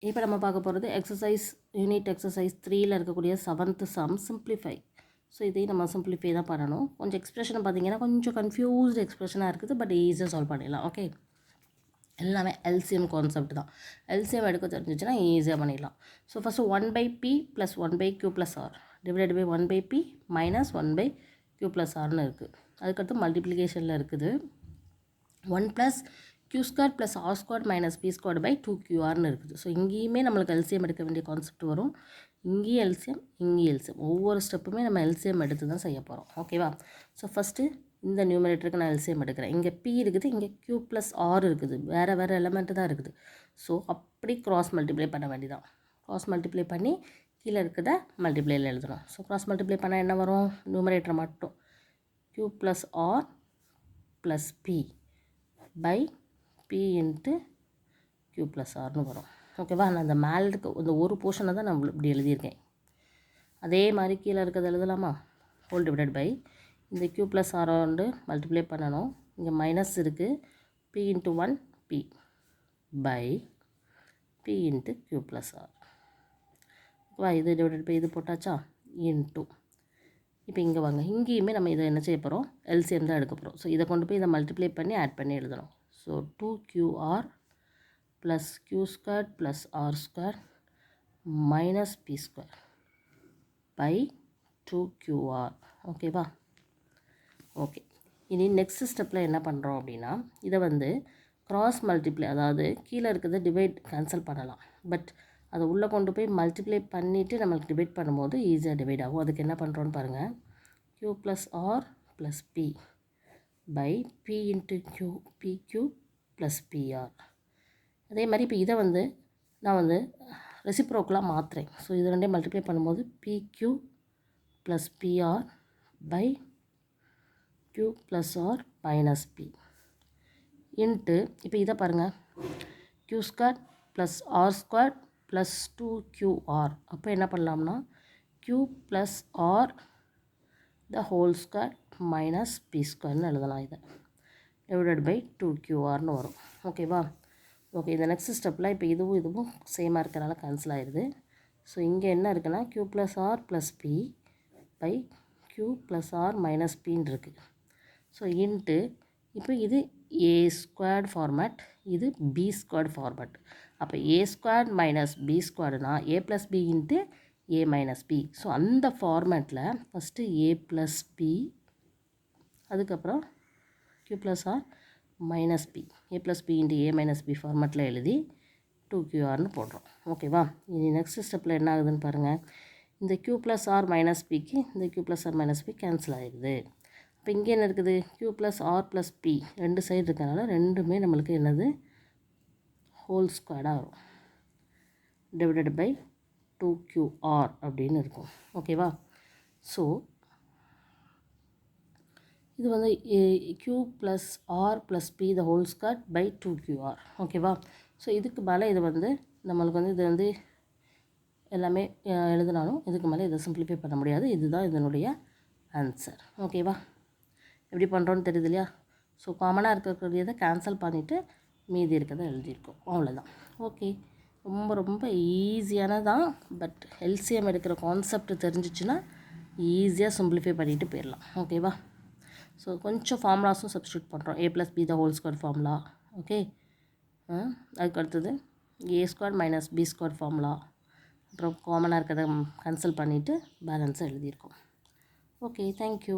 இப்போ நம்ம பார்க்க போகிறது யூனிட் எக்ஸசைஸ் 3ல் இருக்கக்கூடிய 7th சம் சிம்பிளிஃபை. ஸோ இதையும் நம்ம சிம்பிளிஃபை தான் பண்ணணும். கொஞ்சம் எக்ஸ்பிரஷனை பார்த்தீங்கன்னா கொஞ்சம் கன்ஃபியூஸ்டு எக்ஸ்பிரஷனாக இருக்குது, பட் ஈஸியாக சால்வ் பண்ணிடலாம். ஓகே, எல்லாமே எல்சிஎம் கான்செப்ட் தான். எல்சிஎம் எடுக்க தெரிஞ்சிச்சுன்னா ஈஸியாக பண்ணிடலாம். So first 1/p + 1/q + r divided by 1/p - 1/q + rன்னு இருக்குது. அதுக்கடுத்து மல்டிப்ளிகேஷனில் இருக்குது 1 + q² + r² - p²/2qrன்னு இருக்குது. ஸோ இங்கேயுமே நம்மளுக்கு எல்சிஎம் எடுக்க வேண்டிய கான்செப்ட் வரும். இங்கேயும் எல்சிஎம், இங்கேயும் எல்சிஎம், ஒவ்வொரு ஸ்டெப்புமே நம்ம எல்சிஎம் எடுத்து தான் செய்ய போகிறோம். ஓகேவா? ஸோ ஃபஸ்ட்டு இந்த நியூமரேட்டருக்கு நான் எல்சிஎம் எடுக்கிறேன். இங்கே p இருக்குது, இங்கே q + r இருக்குது, வேறு எலமெண்ட்டு தான் இருக்குது. ஸோ அப்படி க்ராஸ் மல்டிப்ளை பண்ண வேண்டியதான். க்ராஸ் மல்டிப்ளை பண்ணி கீழே இருக்கிறத மல்டிப்ளையில் எழுதணும். ஸோ க்ராஸ் மல்டிப்ளை பண்ணால் என்ன வரும்? நியூமரேட்டர் மட்டும் q + r + p by p × q + rன்னு வரும். ஓகேவா? நான் அந்த மேலே இருக்க இந்த ஒரு போர்ஷனை தான் நான் இப்படி எழுதியிருக்கேன். அதே மாதிரி கீழே இருக்கிறது எழுதலாமா? ஹோல் டிவைடட் பை இந்த q + r வந்து மல்டிப்ளை பண்ணணும். இங்கே மைனஸ் இருக்குது, p × 1 p by p × q + r. ஓகேவா? இது டிவைடட் பை இது போட்டாச்சா? இன்ட்டு இப்போ இங்கே வாங்க, இங்கேயுமே நம்ம இதை என்ன செய்ய போகிறோம்? எல்சிஎம் தான் எடுக்க போகிறோம். ஸோ இதை கொண்டு போய் இதை மல்டிப்ளை பண்ணி ஆட் பண்ணி எழுதணும். So 2qr + q² + r² - p² by 2qr. ஓகேவா? ஓகே, இனி நெக்ஸ்ட் ஸ்டெப்பில் என்ன பண்ணுறோம் அப்படின்னா, இதை வந்து க்ராஸ் மல்டிப்ளை, அதாவது கீழே இருக்கிறத டிவைட் கேன்சல் பண்ணலாம். பட் அதை உள்ளே கொண்டு போய் மல்டிப்ளை பண்ணிவிட்டு நம்மளுக்கு டிவைட் பண்ணும்போது ஈஸியாக டிவைட் ஆகும். அதுக்கு என்ன பண்ணுறோன்னு பாருங்கள். q + r + p by p × q pq + pr. அதே மாதிரி இப்போ இதை வந்து நான் வந்து ரெசிப்ரோக்கலாக மாற்றுறேன். ஸோ இது ரெண்டே மல்டிப்ளை பண்ணும்போது pq + pr by q + r - p into இப்போ இதை பாருங்கள், q² + r² + 2qr. அப்போ என்ன பண்ணலாம்னா q + r the whole square - p²ன்னு எழுதலாம். இதை டிவைடட் பை 2qrன்னு வரும். ஓகேவா? ஓகே, இந்த நெக்ஸ்ட் ஸ்டெப்பில் இப்போ இதுவும் சேமாக இருக்கிறனால கேன்சல் ஆயிடுது. ஸோ இங்கே என்ன இருக்குன்னா q + r + p by q + r - pன்னு இருக்குது. ஸோ இன்ட்டு இப்போ இது a² ஃபார்மேட், இது b² ஃபார்மேட். அப்போ a² - b²னா a + b × a - b. So அந்த ஃபார்மேட்டில் ஃபஸ்ட்டு a + b, அதுக்கப்புறம் q + r - p, a + b × a - b ஃபார்மேட்டில் எழுதி 2qrன்னு போடுறோம். ஓகேவா? இனி நெக்ஸ்ட் ஸ்டெப்பில் என்ன ஆகுதுன்னு பாருங்கள். இந்த q + r - pக்கு இந்த q + r - p கேன்சல் ஆகிடுது. இப்போ இங்கே என்ன இருக்குது? q + r + p ரெண்டு சைடு இருக்கிறனால ரெண்டுமே நம்மளுக்கு என்னது? ஹோல் ஸ்கொயர்டாக வரும். டிவைடட் பை 2qr அப்படின்னு இருக்கும். ஓகேவா? ஸோ இது வந்து q + r + p the whole square by 2qr. ஓகேவா? ஸோ இதுக்கு மேலே இது வந்து நம்மளுக்கு வந்து இது வந்து எல்லாமே எழுதினாலும் இதுக்கு மேலே இதை சிம்பிளிஃபை பண்ண முடியாது. இதுதான் இதனுடைய ஆன்சர். ஓகேவா? எப்படி பண்ணுறோன்னு தெரியுது இல்லையா? ஸோ காமனாக இருக்கக்கூடியதை கேன்சல் பண்ணிவிட்டு மீதி இருக்கிறத எழுதியிருக்கோம். அவ்வளோதான். ஓகே, ரொம்ப ரொம்ப ஈஸியானதான். பட் எல்சிஎம் எடுக்கிற கான்செப்ட் தெரிஞ்சிச்சுன்னா ஈஸியாக சிம்பிளிஃபை பண்ணிவிட்டு போயிடலாம். ஓகேவா? ஸோ கொஞ்சம் ஃபார்முலாஸும் சப்ஸ்டியூட் பண்ணுறோம். a + b the whole square formula. Okay, அதுக்கு அடுத்தது a² - b² ஃபார்முலா. அப்புறம் காமனாக இருக்கிறத கேன்சல் பண்ணிவிட்டு பேலன்ஸை எழுதியிருக்கோம். Okay, thank you.